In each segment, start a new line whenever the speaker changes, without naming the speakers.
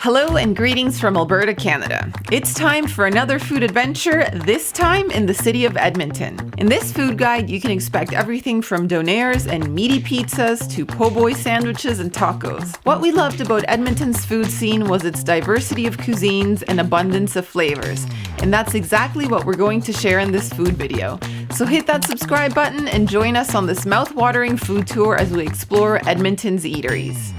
Hello and greetings from Alberta, Canada. It's time for another food adventure, this time in the city of Edmonton. In this food guide, you can expect everything from Donairs and meaty pizzas to po' boy sandwiches and tacos. What we loved about Edmonton's food scene was its diversity of cuisines and abundance of flavors. And that's exactly what we're going to share in this food video. So hit that subscribe button and join us on this mouth-watering food tour as we explore Edmonton's eateries.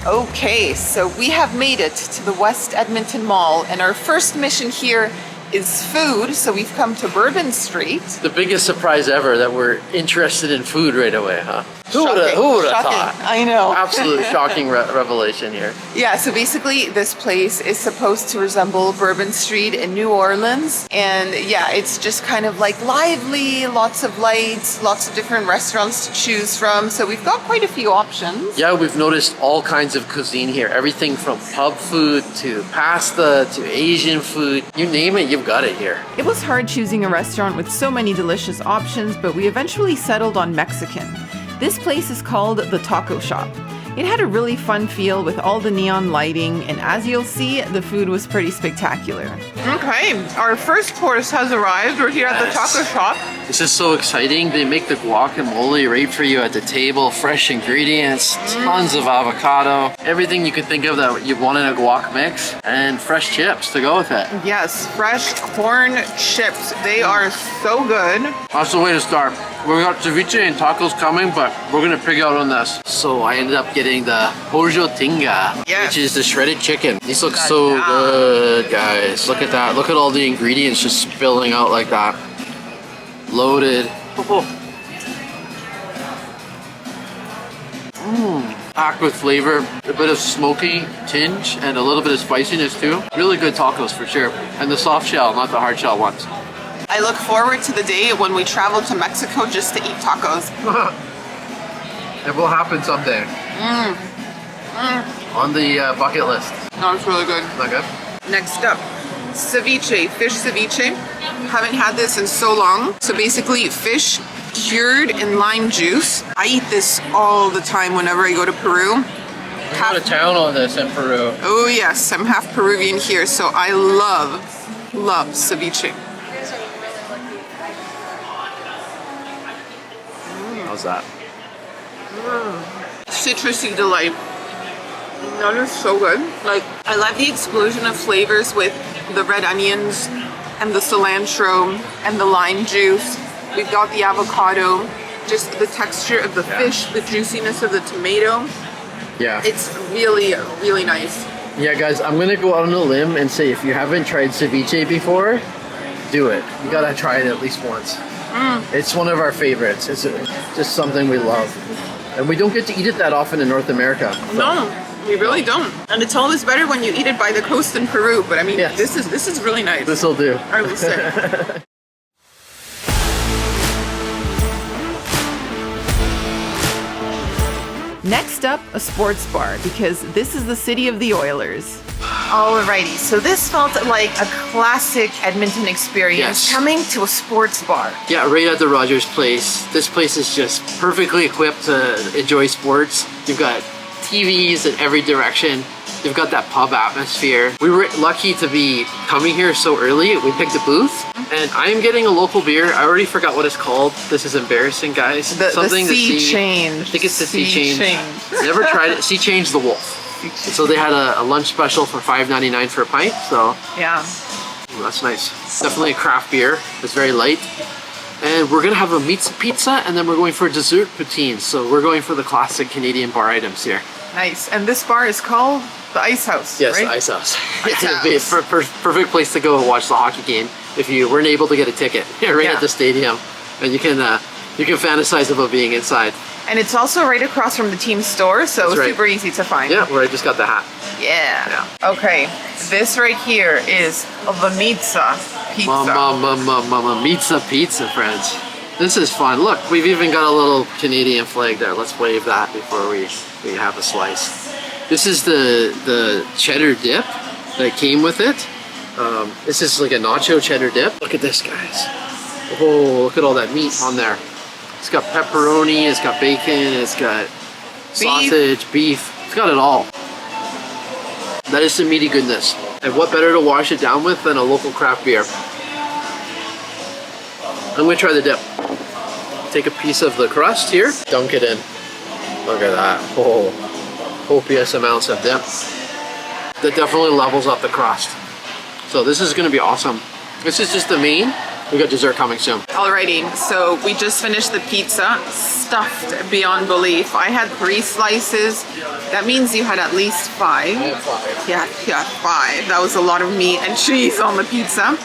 Okay, so we have made it to the West Edmonton Mall, and our first mission here is food, so we've come to Bourbon Street.
The biggest surprise ever that we're interested in food right away, huh? Who would have thought?
I know.
Absolute shocking revelation here.
Yeah, so basically this place is supposed to resemble Bourbon Street in New Orleans. And yeah, it's just kind of like lively, lots of lights, lots of different restaurants to choose from. So we've got quite a few options.
Yeah, we've noticed all kinds of cuisine here. Everything from pub food to pasta to Asian food. You name it, you've got it here.
It was hard choosing a restaurant with so many delicious options, but we eventually settled on Mexican. This place is called The Taco Shop. It had a really fun feel with all the neon lighting, and as you'll see, the food was pretty spectacular. Okay, our first course has arrived. We're here at the taco shop.
This is so exciting. They make the guacamole right for you at the table. Fresh ingredients, tons of avocado, everything you could think of that you want in a guac mix, and fresh chips to go with it.
Yes, fresh corn chips. They are so good.
That's the way to start. We got ceviche and tacos coming, but we're gonna pig out on this. So I ended up getting the pollo tinga, which is the shredded chicken. These look so good, guys. Look at that. Look at all the ingredients just spilling out like that. Loaded. Packed with flavor, a bit of smoky tinge, and a little bit of spiciness too. Really good tacos for sure. And the soft shell, not the hard shell ones.
I look forward to the day when we travel to Mexico just to eat tacos.
It will happen someday. On the bucket list.
No, it's really good.
Not good?
Next up, ceviche, fish ceviche. Haven't had this in so long. So basically fish cured in lime juice. I eat this all the time whenever I go to Peru.
We go to town on this in Peru.
Oh yes, I'm half Peruvian here, so I love ceviche.
How's that?
Citrusy delight. That is so good. Like, I love the explosion of flavors with the red onions and the cilantro and the lime juice. We've got the avocado, just the texture of the fish, the juiciness of the tomato.
Yeah.
It's really, really nice.
Yeah, guys, I'm gonna go out on a limb and say if you haven't tried ceviche before, do it. You gotta try it at least once. It's one of our favorites. It's just something we love. And we don't get to eat it that often in North America. So.
No, we really don't. And it's always better when you eat it by the coast in Peru. But I mean,
yes.
This is really nice.
This'll do.
I will say. Next up, a sports bar, because this is the city of the Oilers. Alrighty, so this felt like a classic Edmonton experience, coming to a sports bar.
Yeah, right at the Rogers Place. This place is just perfectly equipped to enjoy sports. You've got TVs in every direction. You've got that pub atmosphere. We were lucky to be coming here so early. We picked a booth, and I'm getting a local beer. I already forgot what it's called. This is embarrassing, guys.
Something the Sea Change.
I think it's the Sea Change. Never tried it. Sea Change the Wolf. So they had a lunch special for $5.99 for a pint. So
yeah,
that's nice. Definitely a craft beer. It's very light. And we're gonna have a meat pizza, and then we're going for dessert poutines. So we're going for the classic Canadian bar items here.
Nice. And this bar is called the Icehouse.
Yes,
right?
the Icehouse. It'd be a perfect place to go and watch the hockey game if you weren't able to get a ticket at the stadium, and you can fantasize about being inside.
And it's also right across from the team store, so it's super easy to find.
Yeah, where I just got the hat.
Yeah. Okay, this right here is the Mitza pizza.
Mitza pizza, friends. This is fun. Look, we've even got a little Canadian flag there. Let's wave that before we have a slice. This is the cheddar dip that came with it. This is like a nacho cheddar dip. Look at this, guys. Oh, look at all that meat on there. It's got pepperoni, it's got bacon, it's got sausage, beef. It's got it all. That is some meaty goodness. And what better to wash it down with than a local craft beer? I'm gonna try the dip. Take a piece of the crust here, dunk it in. Look at that. Oh, copious amounts of dip. That definitely levels up the crust. So this is gonna be awesome. This is just the main. We got dessert coming soon.
Alrighty, so we just finished the pizza, stuffed beyond belief. I had 3 slices. That means you had at least 5.
I have 5.
Yeah, 5. That was a lot of meat and cheese on the pizza.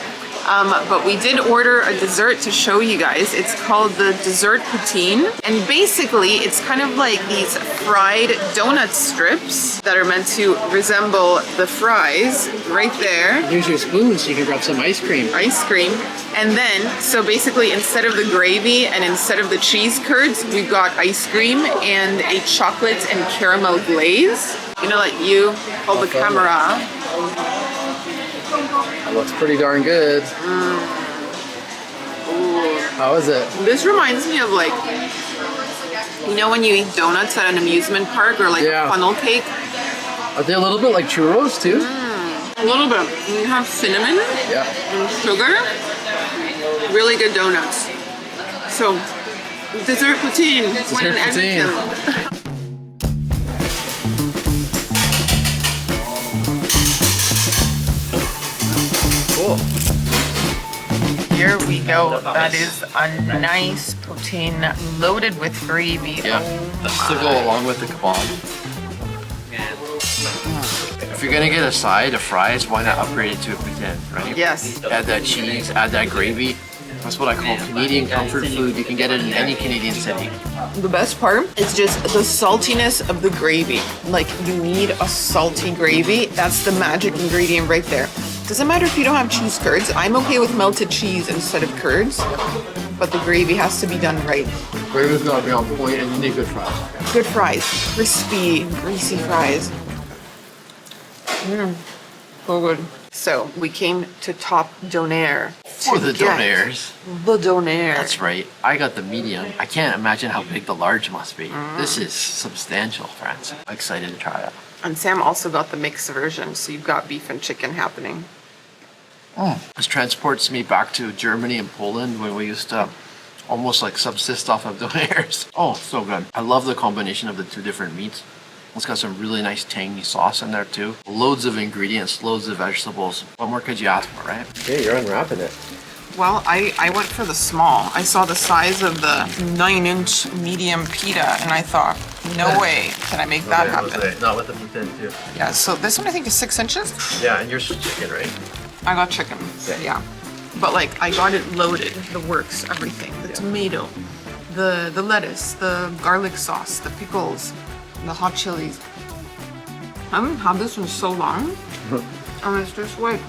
But we did order a dessert to show you guys. It's called the dessert poutine. And basically, it's kind of like these fried donut strips that are meant to resemble the fries right there.
Here's your spoon so you can grab some ice cream.
Ice cream. And then, so basically, instead of the gravy and instead of the cheese curds, we've got ice cream and a chocolate and caramel glaze. You know, like you hold the camera.
That looks pretty darn good. How is it?
This reminds me of like, you know when you eat donuts at an amusement park or like a funnel cake?
Are they a little bit like churros too?
A little bit. You have cinnamon and sugar. Really good donuts. So, dessert poutine. When in Edmonton.
Cool.
Here we go. That is a nice poutine loaded with gravy.
Yeah, that's to go along with the kebab. If you're gonna get a side of fries, why not upgrade it to a poutine, right?
Yes.
Add that cheese, add that gravy. That's what I call Canadian comfort food. You can get it in any Canadian city.
The best part is just the saltiness of the gravy. Like, you need a salty gravy. That's the magic ingredient right there. Doesn't matter if you don't have cheese curds. I'm okay with melted cheese instead of curds, but the gravy has to be done right.
Gravy's gotta be on point, and you need good fries.
Good fries, crispy, greasy fries. So good. So we came to top Donair.
For the Donairs.
The Donair.
That's right. I got the medium. I can't imagine how big the large must be. This is substantial, friends. I'm excited to try it.
And Sam also got the mixed version, so you've got beef and chicken happening.
This transports me back to Germany and Poland when we used to almost like subsist off of Donairs. Oh, so good. I love the combination of the 2 different meats. It's got some really nice tangy sauce in there too. Loads of ingredients, loads of vegetables. What more could you ask for, right? Okay, you're unwrapping it.
Well, I went for the small. I saw the size of the 9-inch medium pita, and I thought, no way can I make that happen.
Not with the poutine too.
Yeah, so this one I think is 6 inches.
Yeah, and yours is chicken, right?
I got chicken, yeah. But like, I got it loaded, the works, everything. The tomato, the lettuce, the garlic sauce, the pickles, the hot chilies. I haven't had this in so long. And it's just like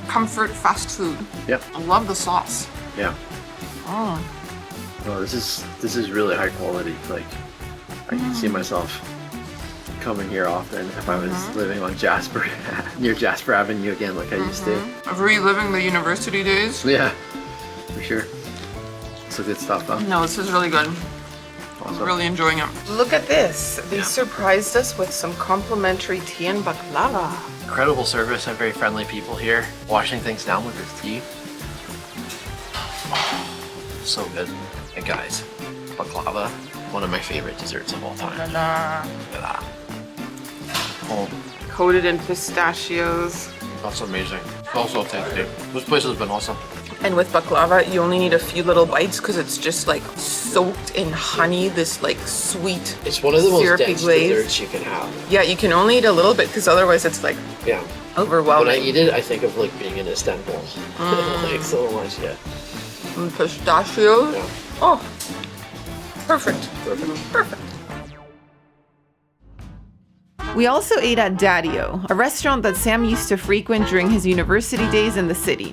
comfort fast food.
Yep.
I love the sauce.
Yeah.
Oh.
Oh, this is really high quality. Like, I can see myself coming here often if I was living on Jasper, near Jasper Avenue again, like I used to.
Reliving the university days.
Yeah, for sure. It's a good stuff, huh?
No, this is really good. I'm really enjoying it. Look at this. They surprised us with some complimentary tea and baklava.
Incredible service and very friendly people here, washing things down with this tea. Oh, so good. And guys, baklava, one of my favorite desserts of all time. Look at that. Oh.
Coated in pistachios.
That's amazing. Also tasty. This place has been awesome.
And with baklava, you only need a few little bites because it's just like soaked in honey, this like sweet,
it's one of the most dense
glaze.
desserts you can have.
Yeah, you can only eat a little bit because otherwise it's like overwhelming.
When I eat it, I think of like being in Istanbul. Like so much,
And pistachios.
Yeah.
Oh, perfect. Perfect. We also ate at DaDeO, a restaurant that Sam used to frequent during his university days in the city.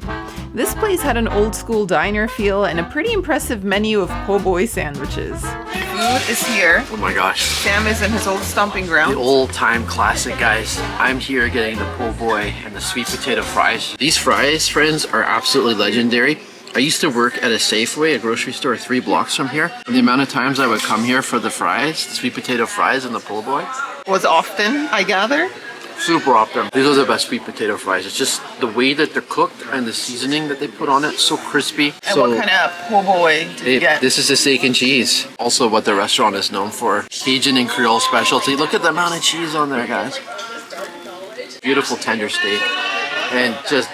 This place had an old school diner feel and a pretty impressive menu of po' boy sandwiches. Food is here.
Oh my gosh.
Sam is in his old stomping ground.
The old time classic, guys. I'm here getting the po' boy and the sweet potato fries. These fries, friends, are absolutely legendary. I used to work at a Safeway, a grocery store 3 blocks from here. And the amount of times I would come here for the fries, the sweet potato fries and the po' boy,
Was often, I gather.
super up there. These are the best sweet potato fries. It's just the way that they're cooked and the seasoning that they put on it, so crispy.
And
so,
what kind of po' boy did you get?
This is the steak and cheese. Also what the restaurant is known for. Cajun and Creole specialty. Look at the amount of cheese on there, guys. Beautiful tender steak. And just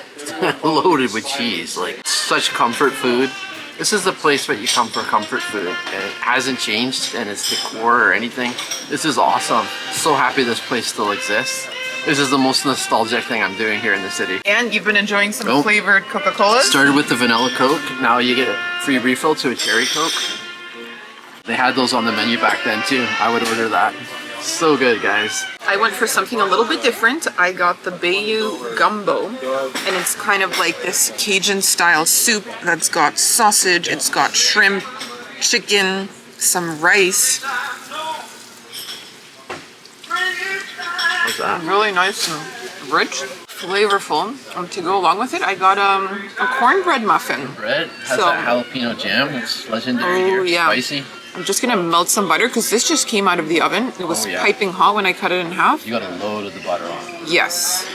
loaded with cheese. Like, such comfort food. This is the place that you come for comfort food. And it hasn't changed in its decor or anything. This is awesome. So happy this place still exists. This is the most nostalgic thing I'm doing here in the city.
And you've been enjoying some flavored Coca-Colas?
Started with the vanilla Coke. Now you get a free refill to a cherry Coke. They had those on the menu back then too. I would order that. So good, guys.
I went for something a little bit different. I got the Bayou Gumbo, and it's kind of like this Cajun style soup that's got sausage, it's got shrimp, chicken, some rice.
What's that?
Really nice and rich, flavorful. And to go along with it, I got a cornbread muffin.
Bread has that jalapeno jam. It's legendary here.
Yeah.
Spicy.
I'm just gonna melt some butter because this just came out of the oven. It was piping hot when I cut it in half.
You got a load of the butter on.
Yes.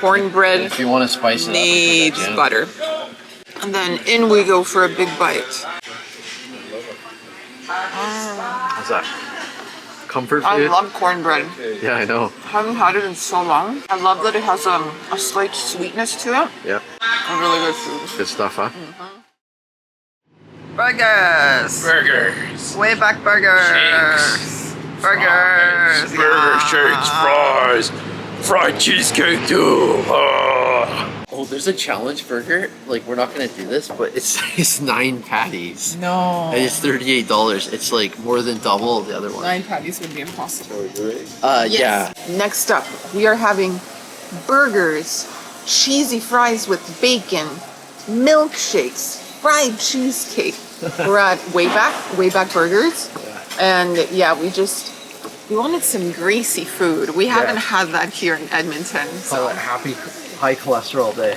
Cornbread
If you want to spice it up,
needs
put that jam.
butter. And then in we go for a big bite.
What's that? Comfort food?
I love cornbread.
Yeah, I know.
Haven't had it in so long. I love that it has a slight sweetness to it.
Yeah.
A really good food.
Good stuff, huh?
Burgers.
Burgers.
Wayback Burgers.
Shakes.
Burgers.
Burger, shakes, fries, fried cheesecake too.
Oh, there's a challenge burger. Like, we're not gonna do this, but it's 9 patties.
No.
And it's $38. It's like more than double the other one.
9 patties would be impossible.
Yeah.
Next up, we are having burgers, cheesy fries with bacon, milkshakes, fried cheesecake. We're at Wayback Burgers. And yeah, we wanted some greasy food. We haven't had that here in Edmonton.
Call it happy high cholesterol day.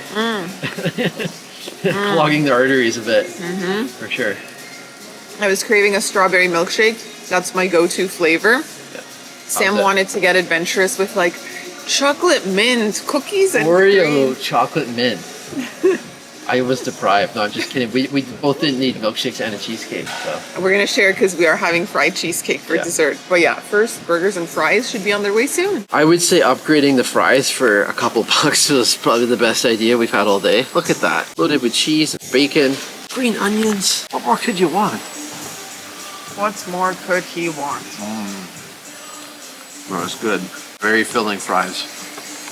Clogging the arteries a bit. For sure.
I was craving a strawberry milkshake. That's my go-to flavor. Sam wanted to get adventurous with like chocolate mint cookies and
Oreo
cream.
chocolate mint. I was deprived. No, I'm just kidding. We both didn't need milkshakes and a cheesecake. So
We're gonna share because we are having fried cheesecake for dessert. But yeah, first burgers and fries should be on their way soon.
I would say upgrading the fries for a couple bucks was probably the best idea we've had all day. Look at that. Loaded with cheese, bacon, green onions. What more could you want?
What more could he want?
Oh, it's good. Very filling fries.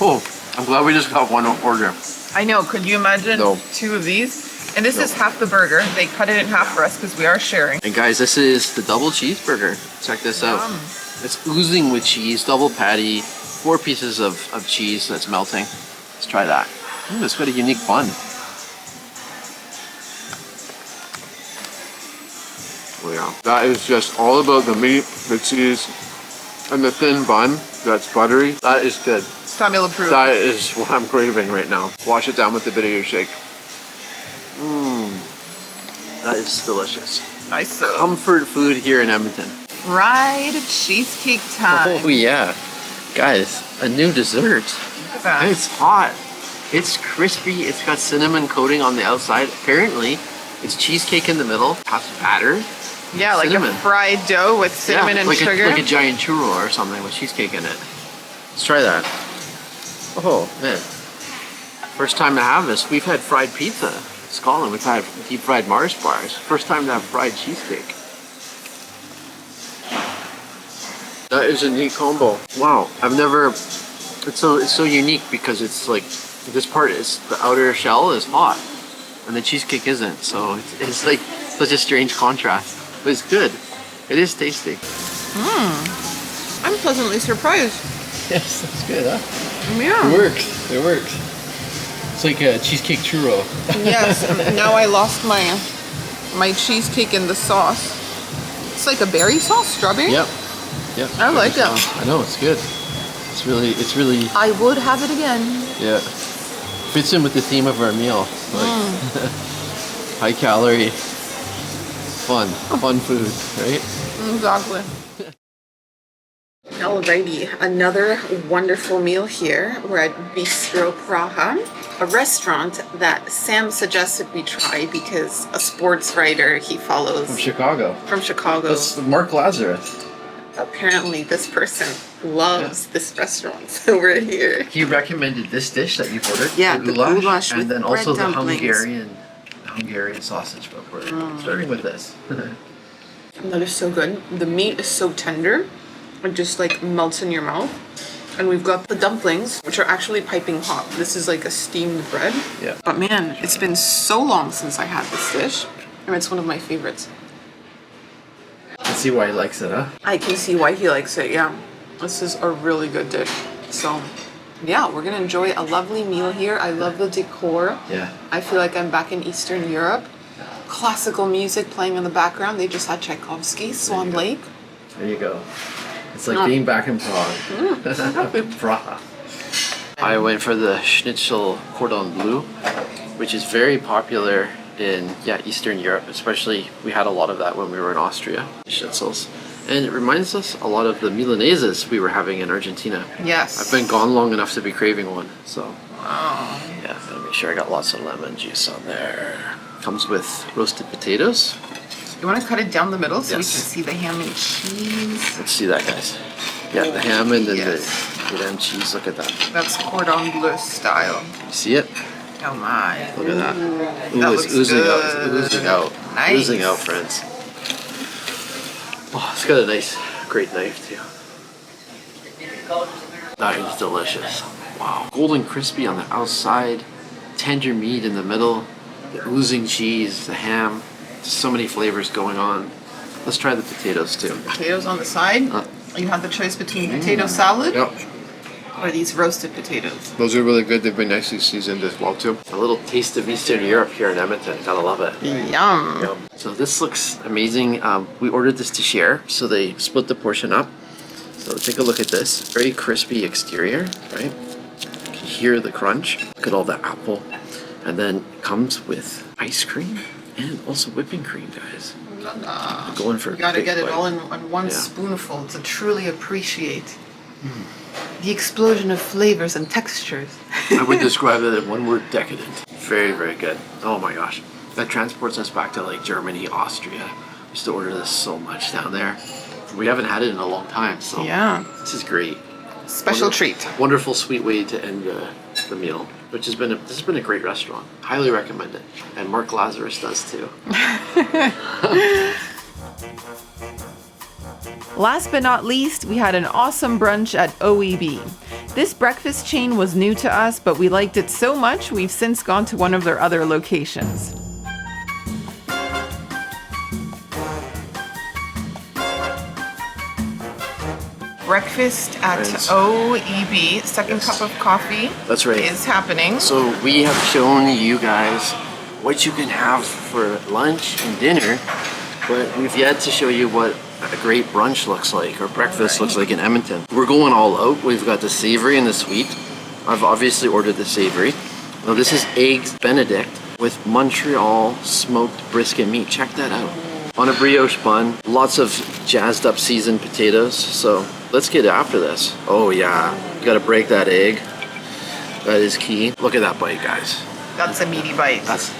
Oh, I'm glad we just got one order.
I know, could you imagine
No.
2 of these? And this is half the burger. They cut it in half for us because we are sharing.
And guys, this is the double cheeseburger. Check this out. It's oozing with cheese, double patty, 4 pieces of cheese that's melting. Let's try that. It's got a unique bun. Oh yeah. That is just all about the meat, the cheese, and the thin bun that's buttery. That is good.
Samuel approved.
That is what I'm craving right now. Wash it down with a bit of your shake. That is delicious.
Nice.
Comfort food here in Edmonton.
Fried cheesecake time.
Oh yeah. Guys, a new dessert.
Look at that.
It's hot. It's crispy. It's got cinnamon coating on the outside. Apparently, it's cheesecake in the middle. Has batter.
Yeah, like
cinnamon.
a fried dough with cinnamon and
like
sugar.
like a giant churro or something with cheesecake in it. Let's try that. Oh man. First time to have this. We've had fried pizza in Scotland. We've had deep fried Mars bars. First time to have fried cheesecake. That is a neat combo. Wow. I've never, it's so unique because it's like, this part is, the outer shell is hot and the cheesecake isn't. So it's like such a strange contrast, but it's good. It is tasty.
I'm pleasantly surprised.
Yes, that's good, huh?
Yeah.
It works. It works. It's like a cheesecake churro.
Yes. Now I lost my cheesecake in the sauce. It's like a berry sauce, strawberry.
Yep. Yep.
I like it.
I know, it's good. It's really,
I would have it again.
yeah. Fits in with the theme of our meal. Like, high calorie, fun food, right?
Exactly. Alrighty, another wonderful meal here. We're at Bistro Praha, a restaurant that Sam suggested we try because a sports writer he follows
From Chicago. That's Mark Lazarus.
Apparently this person loves this restaurant, so we're here.
He recommended this dish that you've ordered.
Yeah, the goulash
and
with
then also
bread
the
dumplings.
Hungarian sausage. But we're starting with this.
That is so good. The meat is so tender. It just like melts in your mouth. And we've got the dumplings, which are actually piping hot. This is like a steamed bread.
Yeah.
But man, it's been so long since I had this dish. And it's one of my favorites.
I can see why he likes it, huh?
I can see why he likes it, yeah. This is a really good dish. So, yeah, we're gonna enjoy a lovely meal here. I love the decor.
Yeah.
I feel like I'm back in Eastern Europe. Classical music playing in the background. They just had Tchaikovsky, Swan Lake.
There you go. It's like being back in Prague. Praha. I went for the schnitzel cordon bleu, which is very popular in Eastern Europe, especially we had a lot of that when we were in Austria, schnitzels. And it reminds us a lot of the Milaneses we were having in Argentina.
Yes.
I've been gone long enough to be craving one, so yeah, gotta make sure I got lots of lemon juice on there. Comes with roasted potatoes.
You want to cut it down the middle so we can
Yes.
see the ham and cheese?
Let's see that, guys. Yeah, the ham and then
Yes.
the damn cheese. Look at that.
That's cordon bleu style.
You see it?
Oh my.
Look at that. Ooh,
That
it's
looks
oozing out.
good.
It's oozing out.
Nice.
Oozing out, friends. Oh, it's got a nice, great knife too. That is delicious. Wow. Golden crispy on the outside, tender meat in the middle, the oozing cheese, the ham. So many flavors going on. Let's try the potatoes too.
Potatoes on the side. You have the choice between potato salad
Yep.
or these roasted potatoes.
Those are really good. They've been nicely seasoned as well too. A little taste of Eastern Europe here in Edmonton. Gotta love it.
Yum.
Yum. So this looks amazing. We ordered this to share, so they split the portion up. So take a look at this. Very crispy exterior, right? You can hear the crunch. Look at all the apple. And then it comes with ice cream and also whipping cream, guys. I'm going for
You gotta
big
get it
bite.
all in one
Yeah.
spoonful to truly appreciate the explosion of flavors and textures.
I would describe it in one word: decadent. Very, very good. Oh my gosh. That transports us back to like Germany, Austria. We used to order this so much down there. We haven't had it in a long time, so
Yeah.
this is great.
Special treat.
Wonderful sweet way to end the meal, which has been this has been a great restaurant. Highly recommend it. And Mark Lazarus does too.
Last but not least, we had an awesome brunch at OEB. This breakfast chain was new to us, but we liked it so much we've since gone to one of their other locations. Breakfast at
Friends.
OEB, second
Yes.
cup of coffee
That's right.
is happening.
So we have shown you guys what you can have for lunch and dinner, but we've yet to show you what a great brunch looks like or breakfast looks like in Edmonton. We're going all out. We've got the savory and the sweet. I've obviously ordered the savory. Now this is eggs Benedict with Montreal smoked brisket meat. Check that out. On a brioche bun, lots of jazzed up seasoned potatoes. So let's get after this. Oh yeah, you gotta break that egg. That is key. Look at that bite, guys.
That's a meaty bite.
That's.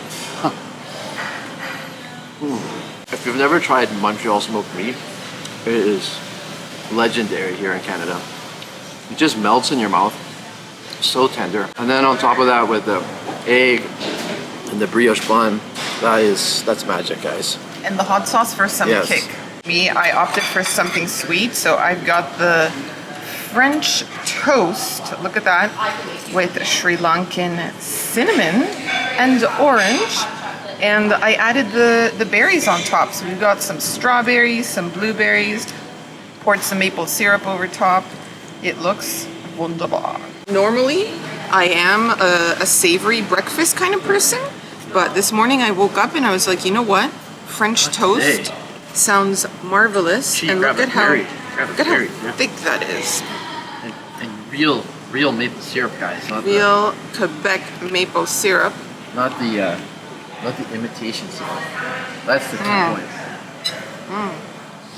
If you've never tried Montreal smoked meat, it is legendary here in Canada. It just melts in your mouth. So tender. And then on top of that with the egg and the brioche bun, that's magic, guys.
And the hot sauce for some
Yes.
kick. I opted for something sweet, so I've got the French toast, look at that, with Sri Lankan cinnamon and orange. And I added the berries on top. So we've got some strawberries, some blueberries, poured some maple syrup over top. It looks wunderbar. Normally, I am a savory breakfast kind of person, but this morning I woke up and I was like, you know what? French toast
Hey.
sounds marvelous. And look at how
yeah.
thick that is.
And real maple syrup, guys. Not
Real Quebec maple syrup.
not the imitation syrup. That's the key point.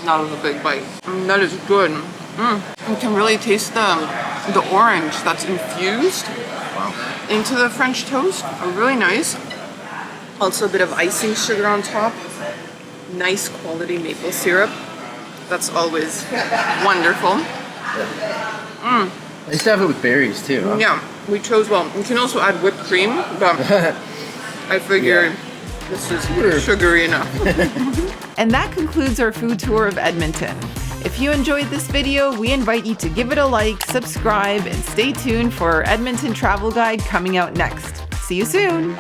Not a big bite. That is good. You can really taste the orange that's infused into the French toast. Really nice. Also a bit of icing sugar on top. Nice quality maple syrup. That's always wonderful.
I used to have it with berries too. Huh?
Yeah, we chose well. You can also add whipped cream, but I figured this is sugary enough. And that concludes our food tour of Edmonton. If you enjoyed this video, we invite you to give it a like, subscribe, and stay tuned for our Edmonton travel guide coming out next. See you soon!